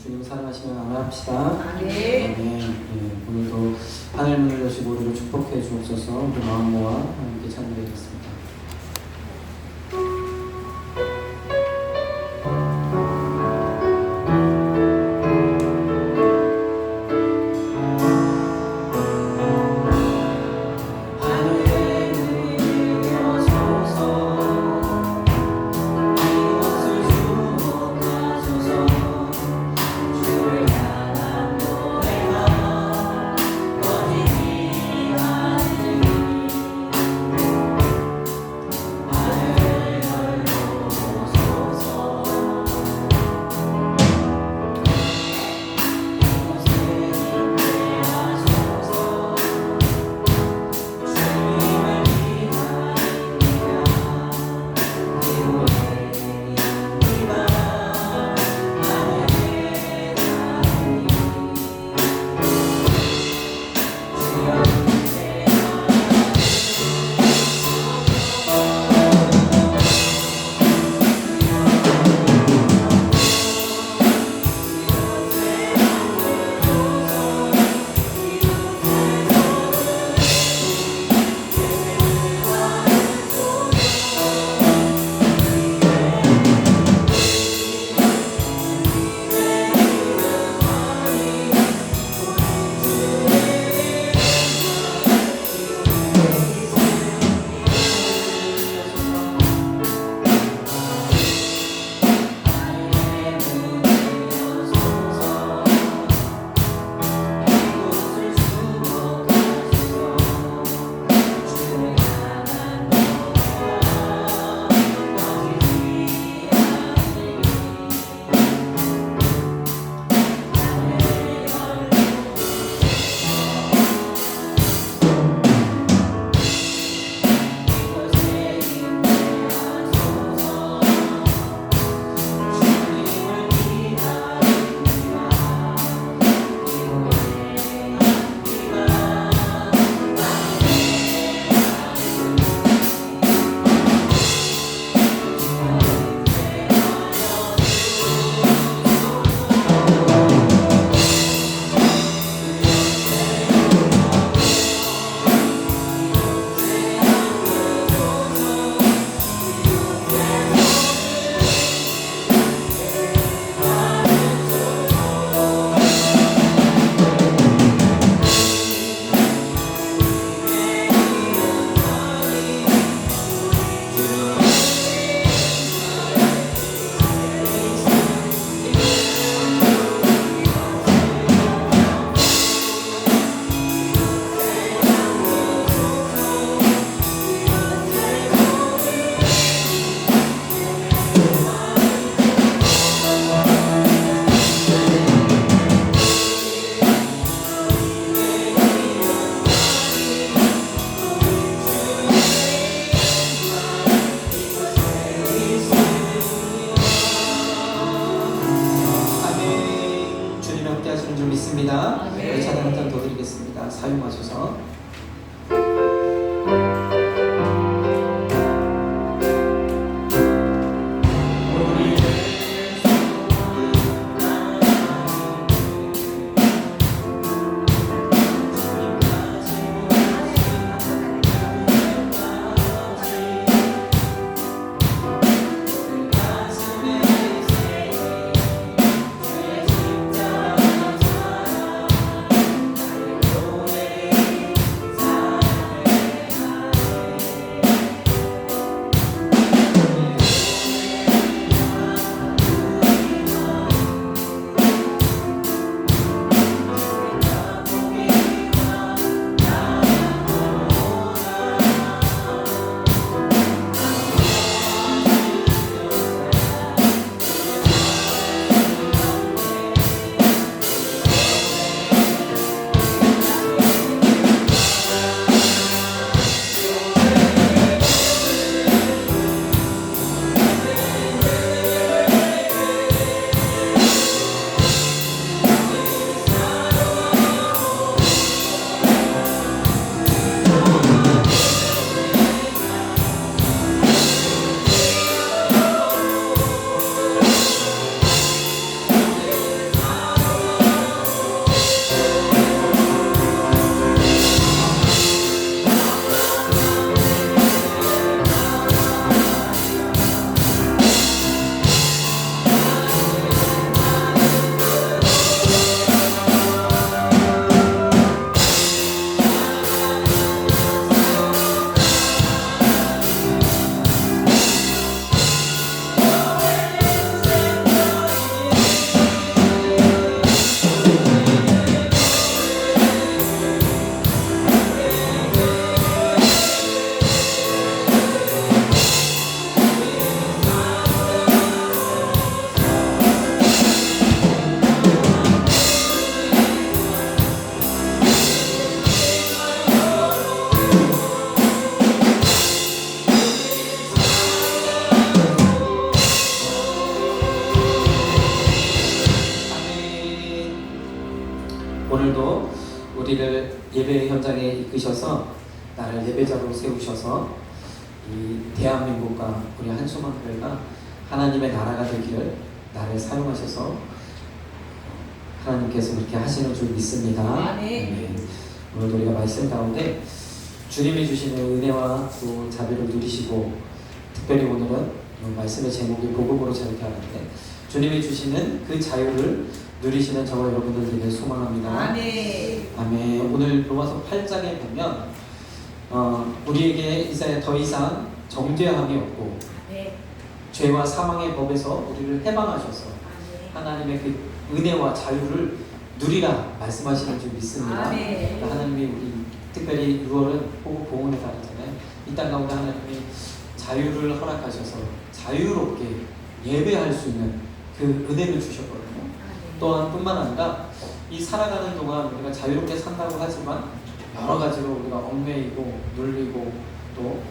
주님 사랑하시면 아멘합시다. 아멘. 네, 오늘도 하늘문을 여시고 우리를 축복해 주옵소서. 우리 마음 모아 함께 찬양드리겠습니다. 믿습니다. 우리 찬양 한 잔 더 드리겠습니다. 사용하소서. 오늘도 우리를 예배 현장에 이끄셔서 나를 예배자로 세우셔서 이 대한민국과 우리 한수만교회가 하나님의 나라가 되기를 나를 사용하셔서 하나님께서 그렇게 하시는 줄 믿습니다. 네. 오늘도 우리가 말씀 가운데 주님이 주시는 은혜와 또 자비를 누리시고, 특별히 오늘은 말씀의 제목이 복음으로 자유케 하는데 주님이 주시는 그 자유를 누리시는 저와 여러분들 되길 소망합니다. 아멘. 오늘 로마서 8장에 보면 우리에게 이제 더 이상 정죄함이 없고 죄와 사망의 법에서 우리를 해방하셔서 하나님의 그 은혜와 자유를 누리라 말씀하시는 줄 믿습니다. 하나님이 우리 특별히 6월은 복음의 달이잖아요. 이 땅 가운데 하나님이 자유를 허락하셔서 자유롭게 예배할 수 있는 그 은혜를 주셨거든요. 또한 뿐만 아니라 이 살아가는 동안 우리가 자유롭게 산다고 하지만 여러 가지로 우리가 얽매이고 눌리고 또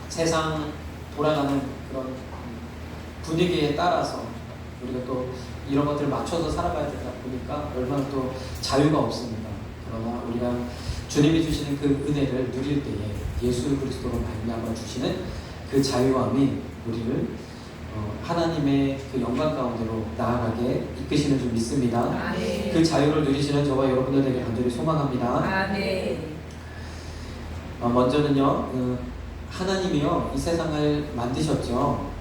세상 돌아가는 그런 분위기에 따라서 우리가 또 이런 것들을 맞춰서 살아가야 되다 보니까 얼마나 또 자유가 없습니다. 그러나 우리가 주님이 주시는 그 은혜를 누릴 때에 예수 그리스도로 말미암아 주시는 그 자유함이 우리를 하나님의 그 영광 가운데로 나아가게 이끄시는 줄 믿습니다. 그 자유를 누리시는 저와 여러분들에게 간절히 소망합니다. 먼저는요, 하나님이요 이 세상을 만드셨죠.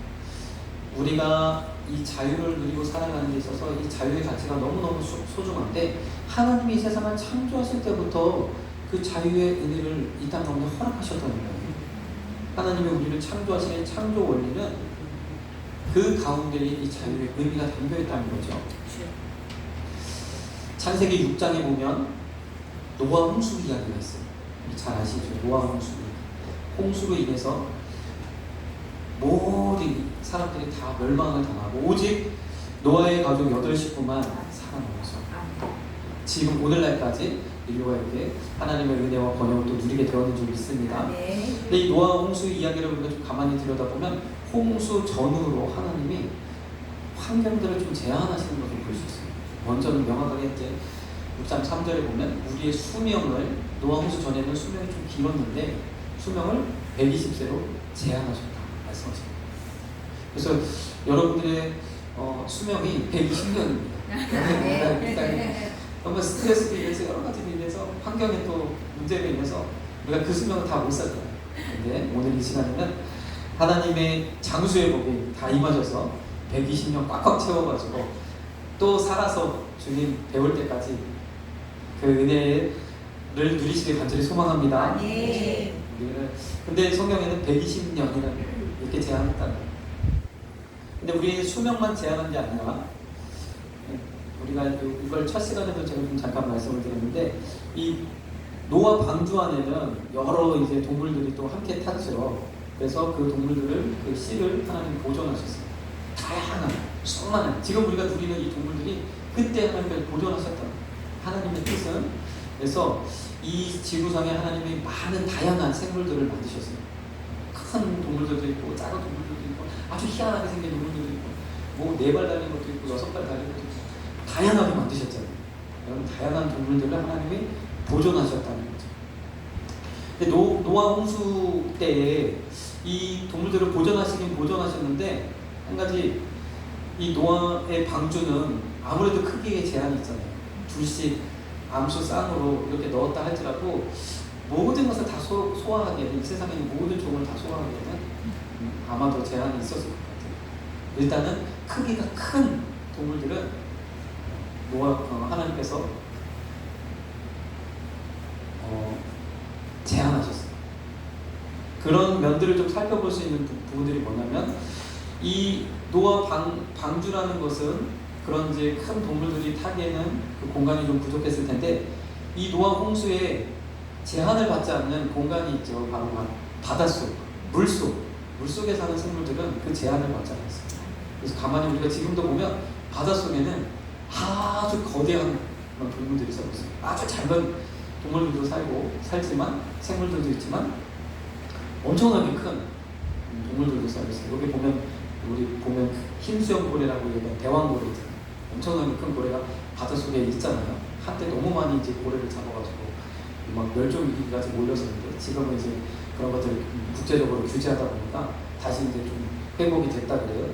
우리가 이 자유를 누리고 살아가는 데 있어서 이 자유의 가치가 너무너무 소중한데, 하나님이 이 세상을 창조하실 때부터 그 자유의 은혜를 이 땅 가운데 허락하셨다는 거예요. 하나님이 우리를 창조하시는 창조 원리는 그 가운데에 이 자유의 의미가 담겨있다는 거죠. 창세기 6장에 보면 노아 홍수 이야기가 있어요. 우리 잘 아시죠? 노아 홍수. 홍수로 인해서 모든 사람들이 다 멸망을 당하고 오직 노아의 가족 8식구만 살아남아서 지금 오늘날까지 인류가 이렇게 하나님의 은혜와 번영을 또 누리게 되었는 줄 믿습니다. 근데 이 노아 홍수 이야기를 우리가 좀 가만히 들여다보면 홍수 전후로 하나님이 환경들을 좀 제한하시는 것을 볼 수 있어요. 먼저는 명확하게 이제 6장 3절에 보면 우리의 수명을, 노아 홍수 전에는 수명이 좀 길었는데 수명을 120세로 제한하셨다 말씀하십니다. 그래서 여러분들의 수명이 120년입니다. 정말 스트레스로 인해서 여러 가지로 인해서 환경에 또 문제로 인해서 우리가 그 수명을 다 못 살잖아요. 근데 오늘 이 시간에는 하나님의 장수의 복이 다 임하셔서 120년 꽉꽉 채워가지고 또 살아서 주님 배울 때까지 그 은혜를 누리시길 간절히 소망합니다. 근데 성경에는 120년이라는 이렇게 제한했다는 거예요. 근데 우리의 수명만 제한한 게 아니라 우리가 이걸 첫 시간에도 제가 좀 잠깐 말씀을 드렸는데 이 노아 방주 안에는 여러 이제 동물들이 또 함께 탔죠. 그래서 그 동물들을 그 씨를 하나님이 보존하셨어요. 다양한 수많은 지금 우리가 누리는 이 동물들이 그때 하나님이 보존하셨다. 하나님의 뜻은 그래서 이 지구상에 하나님이 많은 다양한 생물들을 만드셨어요. 큰 동물들도 있고 작은 동물들도 있고 아주 희한하게 생긴 동물들도 있고 뭐 4발 달린 것도 있고 6발 달린 것도 있고 다양하게 만드셨잖아요. 여러분 다양한 동물들을 하나님이 보존하셨다는 거죠. 근데 노아 홍수 때에 이 동물들을 보존하시긴 보존하셨는데 한 가지 이 노아의 방주는 아무래도 크기에 제한이 있잖아요. 둘씩 암수 쌍으로 이렇게 넣었다 할지라도 모든 것을 다 소화하기에는 이 세상에 있는 모든 종을 다 소화하기에는 아마도 제한이 있었을 것 같아요. 일단은 크기가 큰 동물들은 하나님께서 제한하셨어요. 그런 면들을 좀 살펴볼 수 있는 부분들이 뭐냐면 이 노아 방주라는 것은 그런 이제 큰 동물들이 타기에는 그 공간이 좀 부족했을 텐데 이 노아 홍수에 제한을 받지 않는 공간이 있죠. 바로 바닷속, 물속에 사는 생물들은 그 제한을 받지 않았어요. 그래서 가만히 우리가 지금도 보면 바닷속에는 아주 거대한 그런 동물들이 살고 있어요. 아주 작은 동물들도 살지만 생물들도 있지만 엄청나게 큰 동물들도 살고 있어요. 여기 보면 우리 흰수염고래라고 얘기하는 대왕고래 있잖아요. 엄청나게 큰 고래가 바닷속에 있잖아요. 한때 너무 많이 이제 고래를 잡아가지고 막 멸종 위기까지 몰렸었는데 지금은 이제 그런 것들을 국제적으로 규제하다 보니까 다시 이제 좀 회복이 됐다 그래요.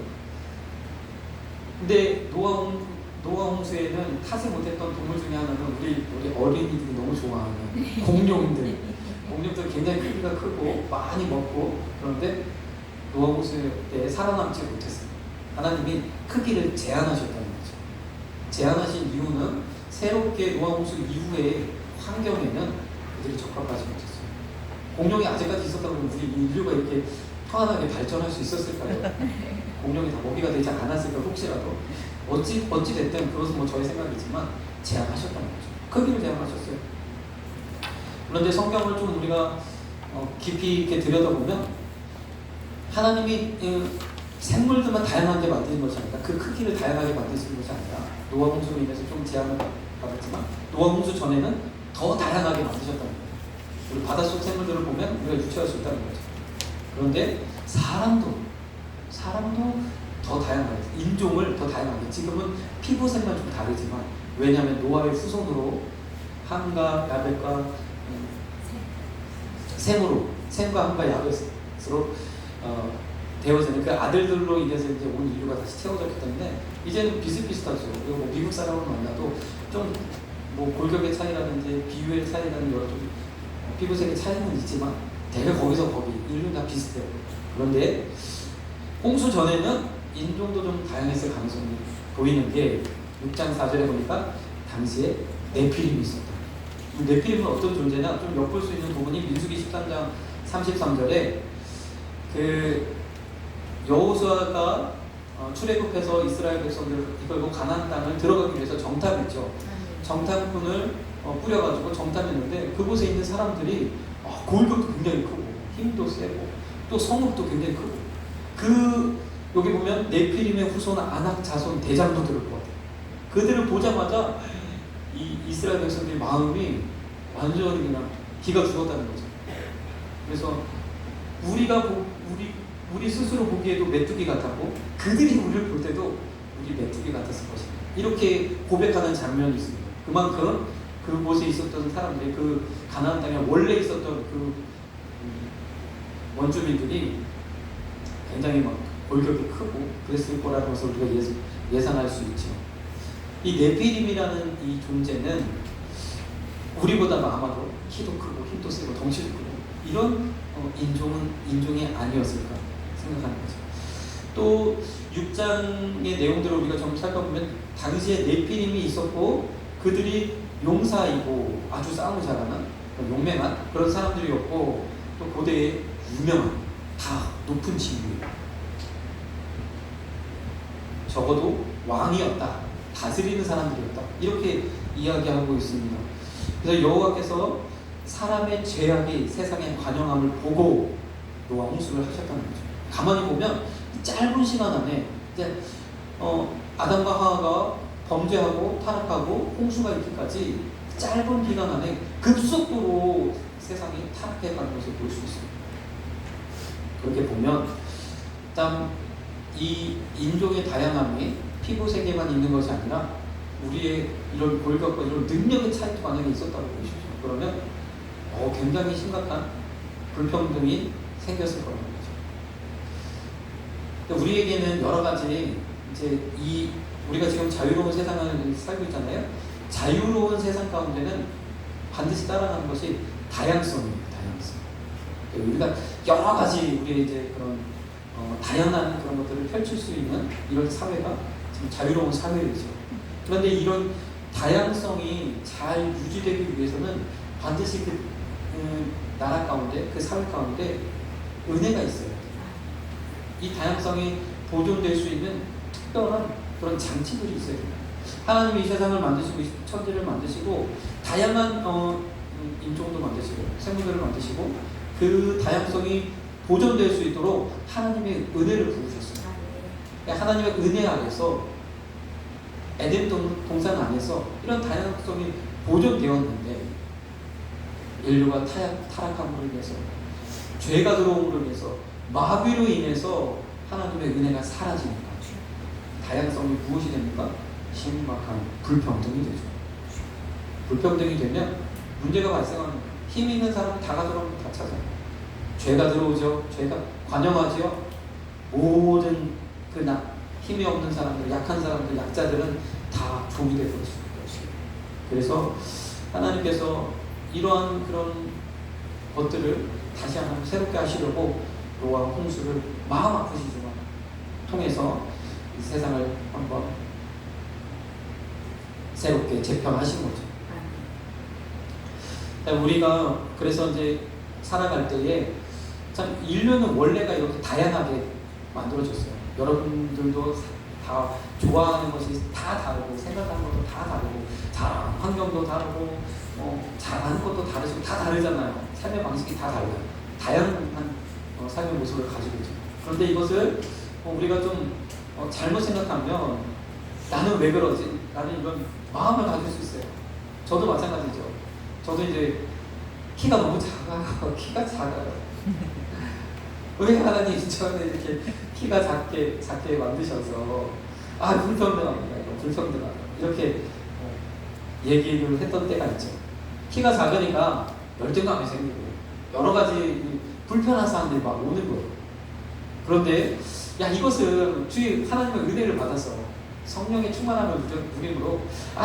근데 노아 홍수에는 타지 못했던 동물 중에 하나는 우리 어린이들이 너무 좋아하는 공룡들. 공룡들 굉장히 크기가 크고 많이 먹고, 그런데 노아 홍수 때 살아남지 못했어요. 하나님이 크기를 제한하셨다는 거죠. 제한하신 이유는 새롭게 노아 홍수 이후의 환경에는 그들이 적합하지 못했어요. 공룡이 아직까지 있었다고 하면 우리 인류가 이렇게 평안하게 발전할 수 있었을까요? 공룡이 다 먹이가 되지 않았을까 혹시라도. 어찌 됐든 그것은 뭐 저의 생각이지만 제한하셨다는 거죠. 크기를 제한하셨어요. 그런데 성경을 좀 우리가 깊이 있게 들여다보면 하나님이 생물들만 다양하게 만드는 것이 아니라 그 크기를 다양하게 만드시는 것이 아니라 노아 홍수로 인해서 좀 제한을 받았지만 노아 홍수 전에는 더 다양하게 만드셨다는 거예요. 우리 바닷속 생물들을 보면 우리가 유추할 수 있다는 거죠. 그런데 사람도 더 다양하게, 인종을 더 다양하게, 지금은 피부색만 좀 다르지만, 왜냐하면 노아의 후손으로 함과 야벳과 셈과 함과 야벳으로 되어지는 그 아들들로 인해서 이제 온 인류가 다시 채워졌기 때문에 이제는 비슷비슷하죠. 그리고 뭐 미국 사람을 만나도 좀 뭐 골격의 차이라든지 비율의 차이라든지 여러 좀 피부색의 차이는 있지만 대개 거기서 거기 인류는 다 비슷해요. 그런데 홍수 전에는 인종도 좀 다양했을 가능성이 보이는 게 6장 4절에 보니까 당시에 네피림이 있었다. 네피림은 어떤 존재냐, 좀 엿볼 수 있는 부분이 민수기 13장 33절에 그 여호수아가 출애굽해서 이스라엘 백성들을 이끌고 가나안 땅을 들어가기 위해서 정탐했죠. 정탐꾼을 뿌려가지고 정탐했는데 그곳에 있는 사람들이 골격도 굉장히 크고 힘도 세고 또 성읍도 굉장히 크고, 여기 보면 네피림의 후손 아낙 자손 대장도 들을 것 같아요. 그들을 보자마자 이 이스라엘 백성들의 마음이 완전히 그냥 기가 죽었다는 거죠. 그래서 우리 스스로 보기에도 메뚜기 같았고 그들이 우리를 볼 때도 우리 메뚜기 같았을 것이다. 이렇게 고백하는 장면이 있습니다. 그만큼 그곳에 있었던 사람들이, 그 가나안 땅에 원래 있었던 그 원주민들이 굉장히 막 골격이 크고 그랬을 거라는 것을 우리가 예상할 수 있죠. 이 네피림이라는 이 존재는 우리보다 아마도 키도 크고 힘도 세고 덩치도 크고 이런 인종이 아니었을까 생각하는 거죠. 또 6장의 내용들을 우리가 좀 살펴보면 당시에 네피림이 있었고 그들이 용사이고 아주 싸움을 잘하는 용맹한 그런 사람들이었고, 또 고대에 유명한 다 높은 지위예요. 적어도 왕이었다, 다스리는 사람들이었다, 이렇게 이야기하고 있습니다. 그래서 여호와께서 사람의 죄악이 세상에 관영함을 보고 노아 홍수를 하셨다는 거죠. 가만히 보면 짧은 시간 안에 이제 아담과 하와가 범죄하고 타락하고 홍수가 있기까지 짧은 기간 안에 급속도로 세상이 타락해가는 것을 볼 수 있습니다. 그렇게 보면 이 인종의 다양함이 피부색에만 있는 것이 아니라 우리의 이런 골격과 이런 능력의 차이도 만약에 있었다고 보십시오. 그러면 굉장히 심각한 불평등이 생겼을 거라는 거죠. 우리에게는 여러 가지 이제 우리가 지금 자유로운 세상을 살고 있잖아요. 자유로운 세상 가운데는 반드시 따라가는 것이 다양성입니다. 다양성. 우리가 여러 가지 우리의 이제 그런 다양한 그런 것들을 펼칠 수 있는 이런 사회가 지금 자유로운 사회이죠. 그런데 이런 다양성이 잘 유지되기 위해서는 반드시 그 나라 가운데, 그 사회 가운데 은혜가 있어요. 이 다양성이 보존될 수 있는 특별한 그런 장치들이 있어야 됩니다. 하나님이 이 세상을 만드시고 천지를 만드시고 다양한 인종도 만드시고 생물들을 만드시고 그 다양성이 보존될 수 있도록 하나님의 은혜를 부으셨어요. 하나님의 은혜 안에서 에덴 동산 안에서 이런 다양성이 보존되었는데 인류가 타락함으로 인해서, 죄가 들어옴으로 인해서, 마귀로 인해서 하나님의 은혜가 사라지니까 다양성이 무엇이 됩니까? 심각한 불평등이 되죠. 불평등이 되면 문제가 발생하는 거예요. 힘 있는 사람은 다 가더라면 다 찾아요. 죄가 들어오죠. 죄가 관영하죠. 모든 힘이 없는 사람들, 약한 사람들, 약자들은 다 종이 되고 있습니다. 그래서 하나님께서 이러한 그런 것들을 다시 한번 새롭게 하시려고 노아와 홍수를 마음 아프시지만 통해서 이 세상을 한번 새롭게 재편하신 거죠. 우리가 그래서 이제 살아갈 때에 참 인류는 원래가 이렇게 다양하게 만들어졌어요. 여러분들도 다 좋아하는 것이 다 다르고 생각하는 것도 다 다르고 자 환경도 다르고 잘하는 것도 다르시고 다 다르잖아요. 삶의 방식이 다 달라요. 다양한 삶의 모습을 가지고 있죠. 그런데 이것을 우리가 좀 잘못 생각하면 나는 왜 그러지? 라는 이런 마음을 가질 수 있어요. 저도 마찬가지죠. 저도 이제 키가 너무 작아요. 키가 작아요. 왜 하나님 저는 이렇게 키가 작게 만드셔서 불평등합니다. 불평등하다. 이렇게 얘기를 했던 때가 있죠. 키가 작으니까 열등감이 생기고 여러 가지 불편한 사람들이 막 오는 거예요. 그런데 이것은 주의 하나님의 은혜를 받아서 성령의 충만함을 누림으로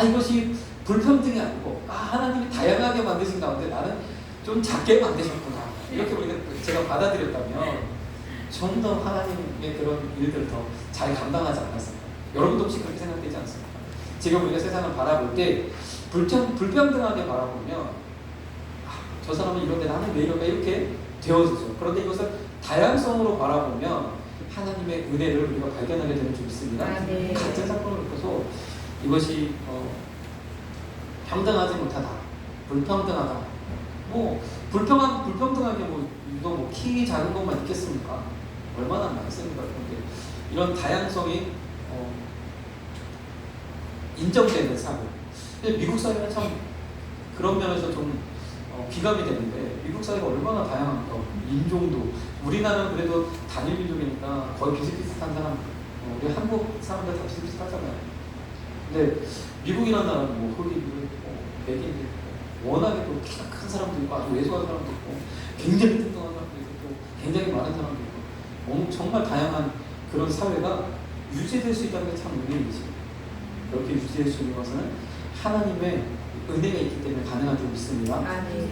이것이 불평등이 아니고 하나님이 다양하게 만드신 가운데 나는 좀 작게 만드셨구나. 이렇게 우리가 제가 받아들였다면 좀 더 하나님의 그런 일들을 더 잘 감당하지 않았을까. 여러분도 혹시 그렇게 생각되지 않습니까? 지금 우리가 세상을 바라볼 때 불평등하게 바라보면 저 사람은 이런데 나는 왜 이럴까 이렇게 되어지죠. 그런데 이것을 다양성으로 바라보면 하나님의 은혜를 우리가 발견하게 되는 줄 믿습니다. 네. 같은 사건을 놓고서 이것이 평등하지 못하다, 불평등하다. 불평등하게 이거 키 작은 것만 있겠습니까? 얼마나 많습니까? 그런데 이런 다양성이 인정되는 사회. 근데 미국 사회는 참 그런 면에서 좀 기감이 되는데 미국 사회가 얼마나 다양한가. 인종도 우리나라는 그래도 단일 민족이니까 거의 비슷비슷한 사람. 우리 한국 사람들 다 비슷비슷하잖아요. 근데 미국이라는 나라는 흑인도 있고 백인도 있고 워낙에 또 키가 큰 사람도 있고 아주 왜소한 사람도 있고 굉장히 뚱뚱한 사람도 있고 굉장히 많은 사람도 있고 정말 다양한 그런 사회가 유지될 수 있다는 게 참 은혜이지. 그렇게 유지될 수 있는 것은 하나님의 은혜가 있기 때문에 가능한 줄 믿습니다.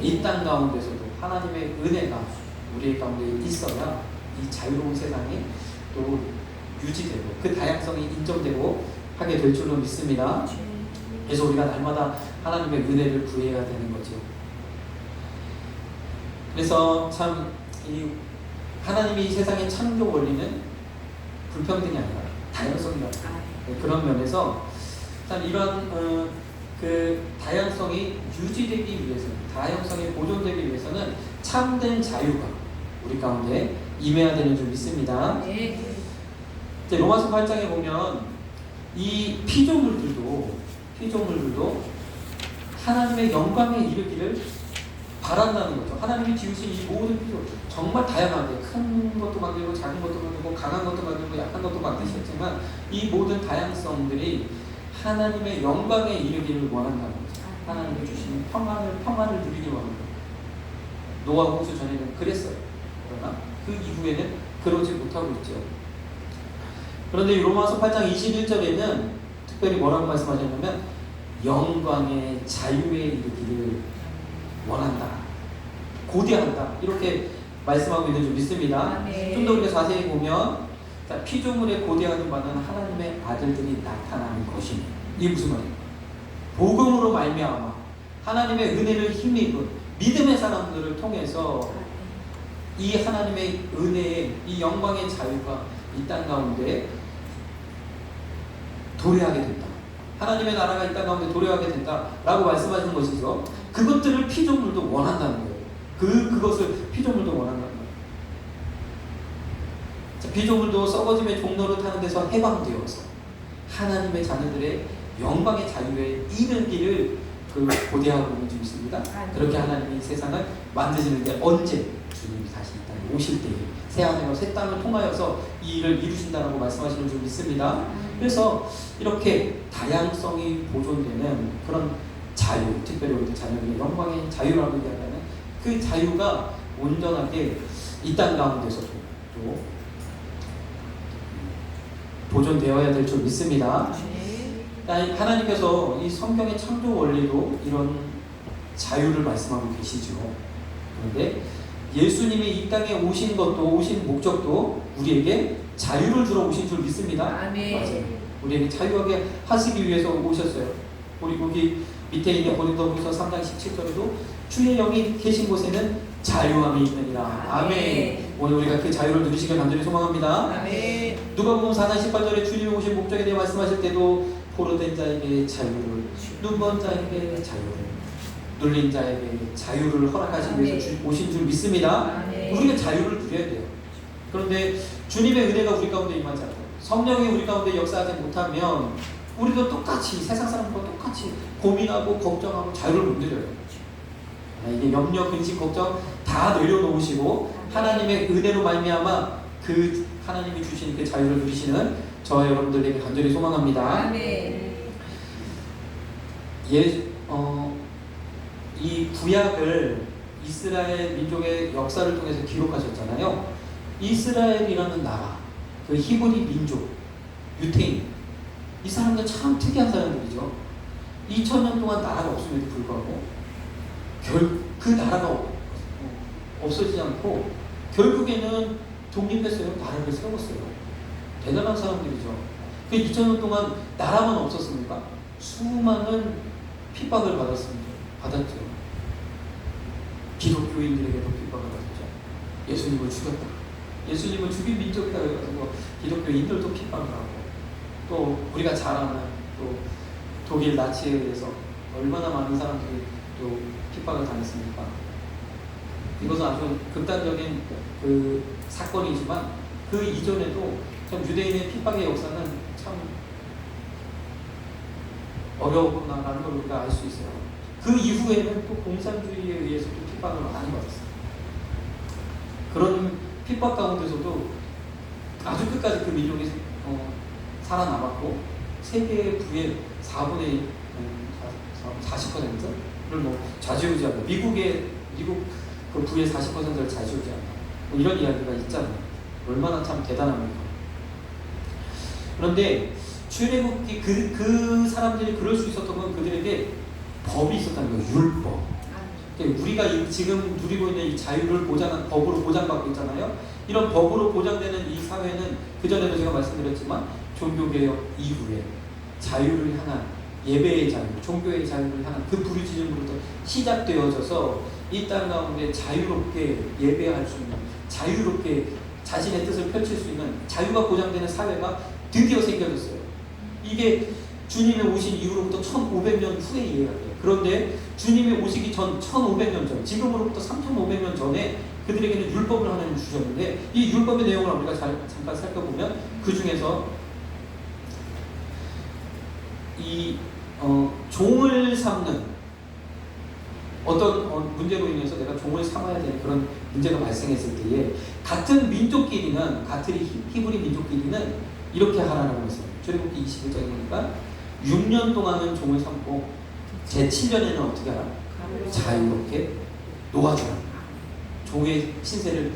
이 땅 가운데서도 하나님의 은혜가 우리 가운데 있어야 이 자유로운 세상이 또 유지되고 그 다양성이 인정되고 하게 될 줄로 믿습니다. 그래서 우리가 날마다 하나님의 은혜를 구해야 되는 거죠. 그래서 참 이 하나님이 이 세상의 창조 원리는 불평등이 아니라 다양성이다. 그런 면에서 참 이런 그 다양성이 유지되기 위해서는, 다양성이 보존되기 위해서는 참된 자유가 우리 가운데 임해야 되는 줄 믿습니다. 로마서 8장에 보면 이 피조물들도 하나님의 영광에 이르기를 바란다는 거죠. 하나님이 지으신 이 모든 피조, 정말 다양하게 큰 것도 만들고 작은 것도 만들고 강한 것도 만들고 약한 것도 만드셨지만 이 모든 다양성들이 하나님의 영광에 이르기를 원한다는 거죠. 하나님이 주시는 평안을 누리기 원합니다. 노아 홍수 전에는 그랬어요. 그러나 그 이후에는 그러지 못하고 있죠. 그런데 로마서 8장 21절에는 특별히 뭐라고 말씀하셨냐면 영광의 자유에 이르기를 원한다, 고대한다, 이렇게 말씀하고 있는 줄 믿습니다. 좀 더 우리가 자세히 보면 피조물에 고대하는 바는 하나님의 아들들이 나타나는 것이니, 이게 무슨 말이에요? 복음으로 말미암아 하나님의 은혜를 힘입은 믿음의 사람들을 통해서 이 하나님의 은혜의 이 영광의 자유가 이 땅 가운데 도래하게 된다. 하나님의 나라가 이 땅 가운데 도래하게 된다라고 말씀하시는 것이죠. 그것들을 피조물도 원한다는 거예요. 그것을 피조물도 원한다는 거예요. 자, 피조물도 썩어짐의 종로를 타는 데서 해방되어서 하나님의 자녀들의 영광의 자유에 이르기를 고대하고 있는 줄 믿습니다. 그렇게 하나님이 세상을 만드시는데 언제? 주님이 다시 이 땅에 오실 때에 새하늘과 새 땅을 통하여서 이 일을 이루신다라고 말씀하시는 줄 믿습니다. 그래서 이렇게 다양성이 보존되는 그런 자유, 특별히 우리 자녀들의 영광의 자유라고 얘기하는 그 자유가 온전하게 이 땅 가운데서도 또 보존되어야 될 줄 믿습니다. 하나님께서 이 성경의 창조 원리도 이런 자유를 말씀하고 계시죠. 그런데 예수님이 이 땅에 오신 것도, 오신 목적도 우리에게 자유를 주러 오신 줄 믿습니다. 맞아요. 우리에게 자유하게 하시기 위해서 오셨어요. 우리 거기 밑에 있는 고린도후서 3장 17절에도 주의 영이 계신 곳에는 자유함이 있느니라. 아멘. 오늘 우리가 그 자유를 누리시길 간절히 소망합니다. 아멘. 누가복음 4장 18절에 주님이 오신 목적에 대해 말씀하실 때도 포로된 자에게 자유를, 눈먼 자에게 자유를, 눌린 자에게 자유를 허락하시기 위해서 오신 줄 믿습니다. 우리가 자유를 누려야 돼요. 그런데 주님의 은혜가 우리 가운데 임하지 않고 성령이 우리 가운데 역사하지 못하면 우리도 똑같이 세상 사람과 똑같이 고민하고 걱정하고 자유를 못 누려요. 이게 염려, 근심, 걱정 다 내려놓으시고 하나님의 은혜로 말미암아 그 하나님이 주신 그 자유를 누리시는 저와 여러분들에게 간절히 소망합니다. 이 구약을 이스라엘 민족의 역사를 통해서 기록하셨잖아요. 이스라엘이라는 나라, 그 히브리 민족, 유태인, 이 사람들 참 특이한 사람들이죠. 2000년 동안 나라가 없음에도 불구하고 그 나라가 없어지지 않고 결국에는 독립했어요. 나라를 세웠어요. 대단한 사람들이죠. 그 2000년 동안 나라만 없었습니까? 수많은 핍박을 받았죠. 기독교인들에게도 핍박을 받았죠. 예수님을 죽였다. 예수님을 죽인 민족이다 해가지고 기독교인들도 핍박을 하고, 또 우리가 잘 아는 또 독일 나치에 의해서 얼마나 많은 사람들이 또 핍박을 당했습니까? 이것은 아주 극단적인 그 사건이지만 그 이전에도 참 유대인의 핍박의 역사는 참 어려웠구나라는 걸 우리가 알 수 있어요. 그 이후에는 또 공산주의에 의해서 또 핍박을 많이 받았어요. 그런 핍박 가운데서도 아주 끝까지 그 민족이 살아남았고, 세계의 부의 4분의 40%를 좌지우지하고, 미국 그 부의 40%를 좌지우지하고, 이런 이야기가 있잖아요. 얼마나 참 대단합니까? 그런데 출애굽기 그 사람들이 그럴 수 있었던 건 그들에게 법이 있었다는 거예요. 율법. 우리가 지금 누리고 있는 이 자유를 법으로 보장받고 있잖아요. 이런 법으로 보장되는 이 사회는 그전에도 제가 말씀드렸지만 종교개혁 이후에 자유를 향한, 예배의 자유, 종교의 자유를 향한 그 부르짖음으로부터 시작되어져서 이 땅 가운데 자유롭게 예배할 수 있는, 자유롭게 자신의 뜻을 펼칠 수 있는 자유가 보장되는 사회가 드디어 생겨졌어요. 이게 주님이 오신 이후로부터 1500년 후의 이해가 돼요. 그런데 주님이 오시기 전 1500년 전, 지금으로부터 3500년 전에 그들에게는 율법을 하나님 주셨는데, 이 율법의 내용을 우리가 잠깐 살펴보면 그 중에서 이 종을 삼는 어떤 문제로 인해서 내가 종을 삼아야 되는 그런 문제가 발생했을 때에 같은 민족끼리는, 같은 히브리 민족끼리는 이렇게 하라는 것을 출애굽기 21장에 보니까 6년 동안은 종을 삼고 제7년에는 어떻게 하라? 자유롭게 놓아주라. 종의 신세를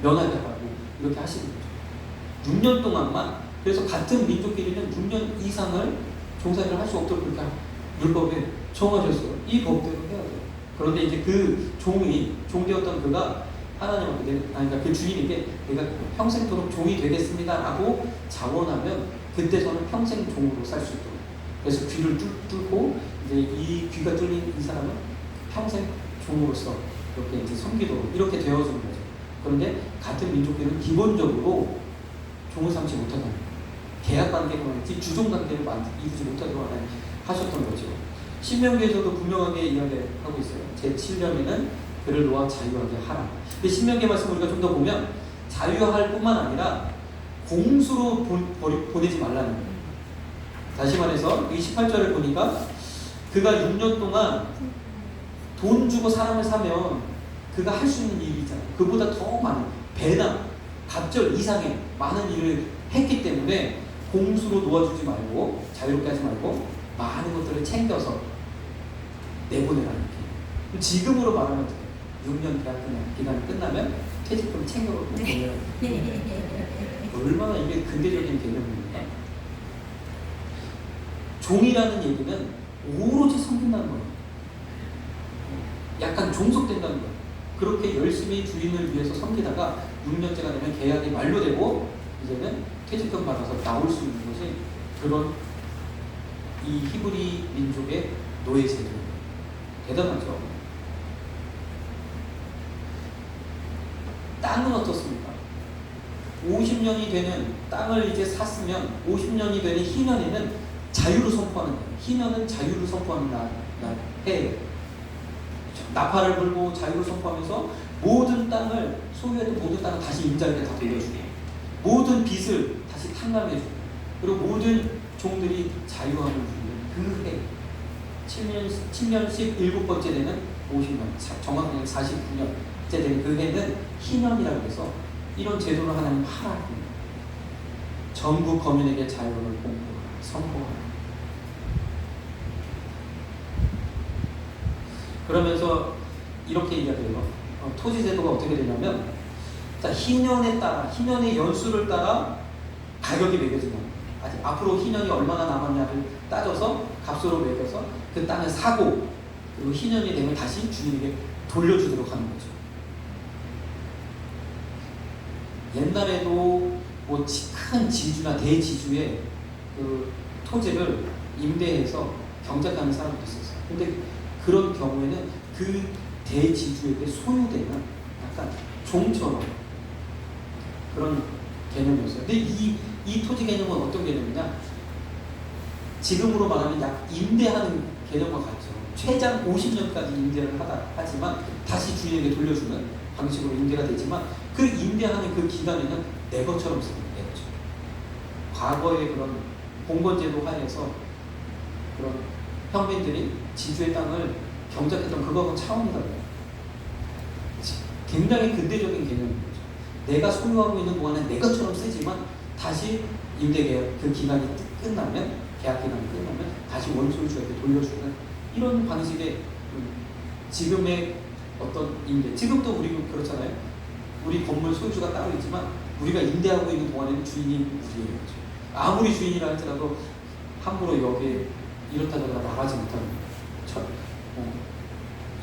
면하게 하고 이렇게 하시는 거죠. 6년 동안만. 그래서 같은 민족끼리는 6년 이상을 종살이를 할 수 없도록 그렇게 율법에 정하셨어요. 이 법대로 해야 돼요. 그런데 이제 그 종되었던 그가 하나님한테, 그러니까 그 주인에게 내가 평생토록 종이 되겠습니다라고 자원하면 그때서는 평생 종으로 살 수 있도록. 그래서 귀를 뚫고 이제 이 귀가 뚫린 이 사람은 평생 종으로서 이렇게 이제 섬기도록 이렇게 되어주는 거죠. 그런데 같은 민족끼리는 기본적으로 종을 삼지 못하는 계약 관계가 있지 주종 관계를 이루지 못하도록 하셨던 거죠. 신명기에서도 분명하게 이야기하고 있어요. 제7년에는 그를 놓아 자유하게 하라. 근데 신명기 말씀 우리가 좀 더 보면 자유할 뿐만 아니라 공수로 보내지 말라는 거예요. 다시 말해서 이 18절을 보니까 그가 6년 동안 돈 주고 사람을 사면 그가 할 수 있는 일이 있잖아요. 그보다 더 많은 배나 갑절 이상의 많은 일을 했기 때문에 공수로 놓아주지 말고 자유롭게 하지 말고 많은 것들을 챙겨서 내보내라는 게. 지금으로 말하면 6년 대학 기간이 끝나면 퇴직금 챙겨서 보내라는 게. 얼마나 이게 근대적인 개념입니까? 종이라는 얘기는 오로지 섬긴다는 거예요. 약간 종속된다는 거예요. 그렇게 열심히 주인을 위해서 섬기다가 6년째가 되면 계약이 만료되고 이제는 퇴직금 받아서 나올 수 있는 것이 그런 이 히브리 민족의 노예 제도예요. 대단하죠. 땅은 어떻습니까? 50년이 되는 땅을 이제 샀으면 50년이 되는 희년에는 자유를 선포하는 거예요. 희년은 자유를 선포하는 해예요. 나팔을 불고 자유를 선포하면서 모든 땅을 소유했던 모든 땅을 다시 임자에게 다 돌려주고 모든 빚을 다시 탕감해주고 그리고 모든 종들이 자유함을 누리는 그 해 7년 17번째 되는 50년 정확하게 49년째 되는 그 해는 희년이라고 해서 이런 제도를 하나님 하라합니다. 전국 거민에게 자유를 선포하라. 그러면서 이렇게 이야기해요. 토지 제도가 어떻게 되냐면, 자, 희년에 따라, 희년의 연수를 따라 가격이 매겨지는 거예요. 아직 앞으로 희년이 얼마나 남았냐를 따져서 값으로 매겨서 그 땅을 사고, 그리고 희년이 되면 다시 주인에게 돌려주도록 하는 거죠. 옛날에도 뭐 큰 지주나 대지주의 그 토지를 임대해서 경작하는 사람도 있었어요. 근데 그런 경우에는 그 대지주에게 소유되는 약간 종처럼 그런 개념이었어요. 근데 이 토지 개념은 어떤 개념이냐? 지금으로 말하면 약 임대하는 개념과 같죠. 최장 50년까지 임대를 하지만 다시 주인에게 돌려주는 방식으로 임대가 되지만 그 임대하는 그 기간에는 내 것처럼 쓰는 거죠. 과거의 그런 공건제도 하에서 그런 평민들이 지주의 땅을 경작했던 그거하고 차원이거든요. 굉장히 근대적인 개념인 거죠. 내가 소유하고 있는 동안에 내 것처럼 쓰지만 다시 임대계약 그 기간이 끝나면 계약 기간이 끝나면 다시 원소유주에게 돌려주는 이런 방식의 지금의 어떤 임대. 지금도 우리 그렇잖아요. 우리 건물 소유주가 따로 있지만 우리가 임대하고 있는 동안에는 주인이 우리예요. 아무리 주인이라 할지라도 함부로 여기에 이렇다 저렇다 나가지 못하는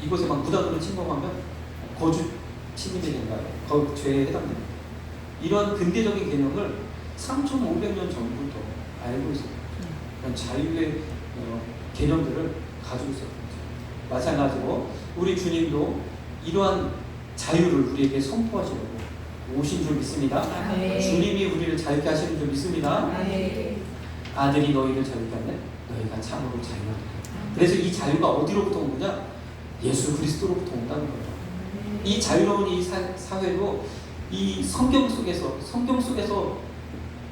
이곳에만 무단으로 침범하면 거주 침입이 된가요? 죄에 해당됩니다. 이런 근대적인 개념을 3,500년 전부터 알고 있었죠. 그런 자유의 개념들을 가지고 있었죠. 마찬가지로 우리 주님도 이러한 자유를 우리에게 선포하시려고 오신 줄 믿습니다. 네. 주님이 우리를 자유케 하시는 줄 믿습니다. 네. 아들이 너희를 자유케 하면 너희가 참으로 자유하리라. 그래서 이 자유가 어디로부터 온 거냐? 예수 그리스도로부터 온다는 거예요. 이 자유로운 이 사회도 이 성경 속에서